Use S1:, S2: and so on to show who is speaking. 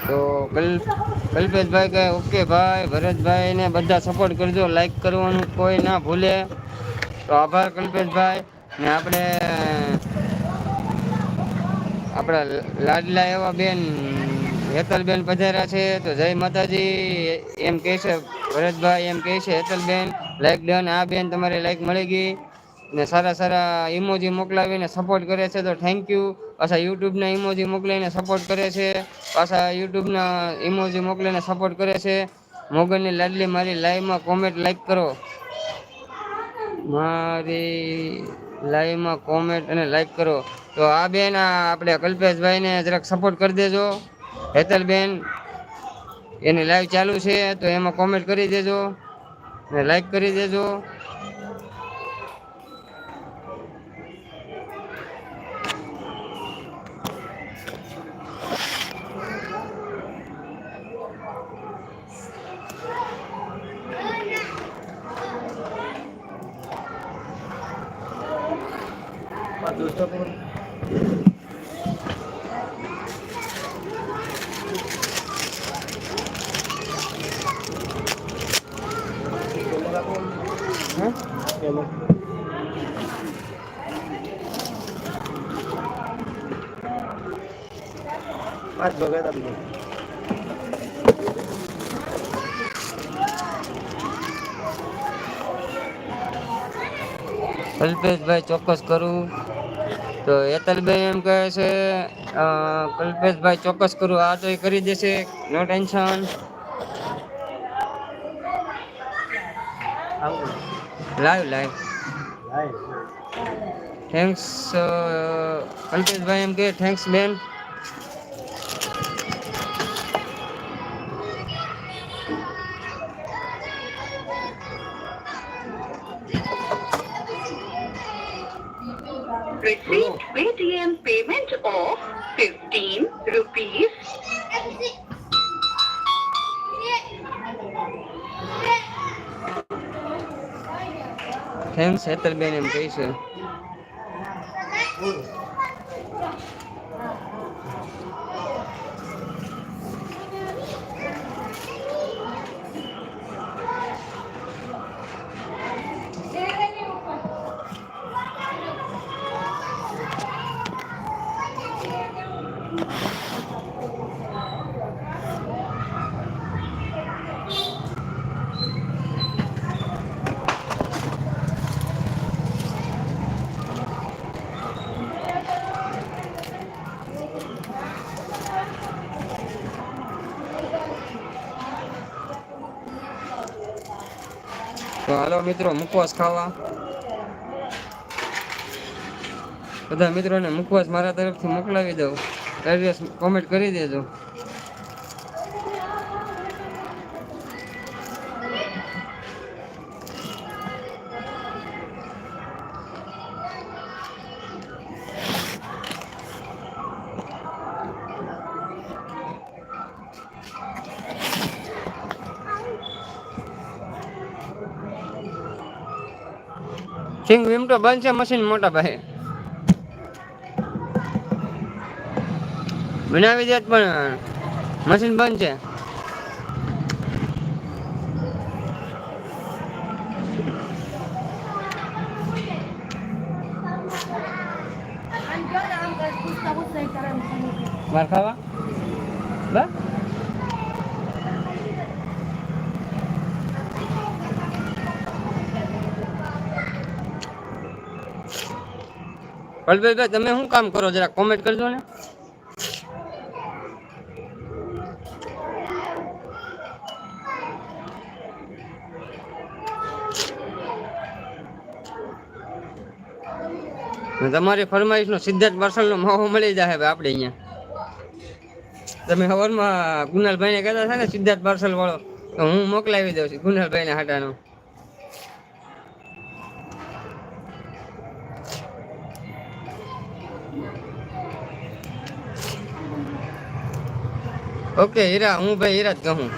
S1: તો કલ્પેશભાઈ કહે ઓકે ભાઈ, ભરતભાઈ ને બધા સપોર્ટ કરજો, લાઈક કરવાનું કોઈ ના ભૂલે. તો આભાર કલ્પેશભાઈ. ને આપણા લાડલા એવા બેન હેતલબેન પધાર્યા છે, તો જય માતાજી એમ કહે છે ભરતભાઈ, એમ કહે છે હેતલબેન લાઈક ડન. આ બેન તમારી લાઈક મળી ગઈ ને સારા સારા ઇમોજી મોકલાવીને સપોર્ટ કરે છે, તો થેન્ક યુ. પાછા યુટ્યુબના ઇમોજી મોકલીને સપોર્ટ કરે છે, પાછા યુટ્યુબના ઇમોજી મોકલીને સપોર્ટ કરે છે. મોગલની લાડલી મારી લાઈવમાં કોમેન્ટ લાઈક કરો, મારી લાઈવમાં કોમેન્ટ અને લાઈક કરો. તો આ બેન આપણે કલ્પેશભાઈને જરાક સપોર્ટ કરી દેજો. હેતલબેન એની લાઈવ ચાલુ છે, તો એમાં કોમેન્ટ કરી દેજો ને લાઈક કરી દેજો. કલ્પેશભાઈ ચોક્કસ કરું. તો હેતલબેન એમ કહે છે કલ્પેશભાઈ ચોક્કસ કરું, આ તો એ કરી દેશે, નો ટેન્શન. Live thanks. કલ્પેશભાઈ એમ કે થેન્ક્સ બેન.
S2: Receipt Paytm payment of 15 rupees.
S1: Thanks હેતલબેન એમ કહે છે. તો હાલો મિત્રો મુખવાસ ખાવા. બધા મિત્રોને મુખવાસ મારા તરફથી મોકલાવી દઉં. એડ્રેસ કોમેન્ટ કરી દેજો. સિંગ વિમટો બંધ છે મશીન મોટા ભાઈ બનાવી દે, પણ મશીન બંધ છે. માર ખાવા બા પલભાઈ તમે શું કામ કરો જરા કોમેન્ટ કરજો ને. તમારી ફરમાઈશ નો સિદ્ધાર્થ પાર્સલ નો માવો મળી જાય આપણે અહીંયા. તમે સવારમાં ગુનાલભાઈ ને કહેતા હતા ને સિદ્ધાર્થ પાર્સલ વાળો, તો હું મોકલાવી દઉં છું ગુનાલભાઈ ને હાટાનો. ઓકે હીરા, હું ભાઈ હીરા જ કહું.